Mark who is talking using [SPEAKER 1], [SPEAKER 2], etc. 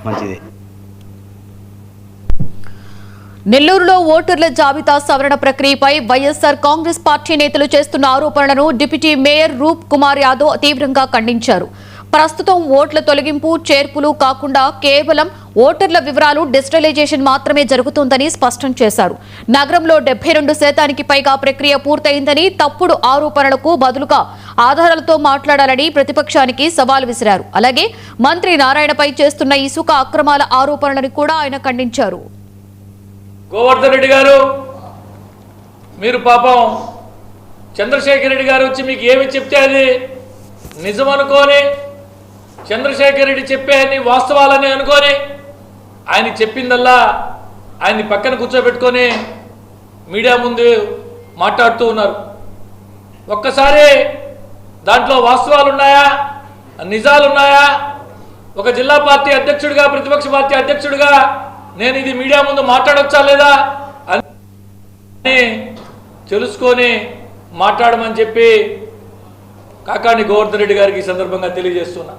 [SPEAKER 1] మంచిది.
[SPEAKER 2] నెల్లూరులో ఓటర్ల జాబితా సవరణ ప్రక్రియపై వైఎస్ఆర్ కాంగ్రెస్ పార్టీ నేతలు చేస్తున్న ఆరోపణలను డిప్యూటీ మేయర్ రూప్ కుమార్ యాదవ్ తీవ్రంగా ఖండించారు. ప్రస్తుతం ఓట్ల తొలగింపు చేర్పులు కాకుండా కేవలం ఓటర్ల వివరాలు డిజిటలైజేషన్ మాత్రమే జరుగుతోందని స్పష్టం చేశారు. నగరంలో 72% పైగా ప్రక్రియ పూర్తయిందని, తప్పుడు ఆరోపణలకు బదులుగా ఆధారాలతో మాట్లాడాలని ప్రతిపక్షానికి సవాల్ విసిరారు. అలాగే మంత్రి నారాయణపై చేస్తున్న ఇసుక అక్రమాల ఆరోపణలను కూడా ఆయన ఖండించారు.
[SPEAKER 3] గోవర్ధన్ రెడ్డి గారు, మీరు పాపం చంద్రశేఖర్ రెడ్డి గారు వచ్చి మీకు ఏమి చెప్తే అది నిజం అనుకోని, చంద్రశేఖర్ రెడ్డి చెప్పేది వాస్తవాలని అనుకోని ఆయన చెప్పిందల్లా ఆయన్ని పక్కన కూర్చోబెట్టుకొని మీడియా ముందు మాట్లాడుతూ ఉన్నారు. ఒక్కసారి దాంట్లో వాస్తవాలు ఉన్నాయా, నిజాలు ఉన్నాయా? ఒక జిల్లా పార్టీ అధ్యక్షుడిగా, ప్రతిపక్ష పార్టీ అధ్యక్షుడిగా నేను ఇది మీడియా ముందు మాట్లాడొచ్చా లేదా అని తెలుసుకొని మాట్లాడమని చెప్పి కాకాని గోవర్ధన్ రెడ్డి గారికి ఈ సందర్భంగా తెలియజేస్తున్నా.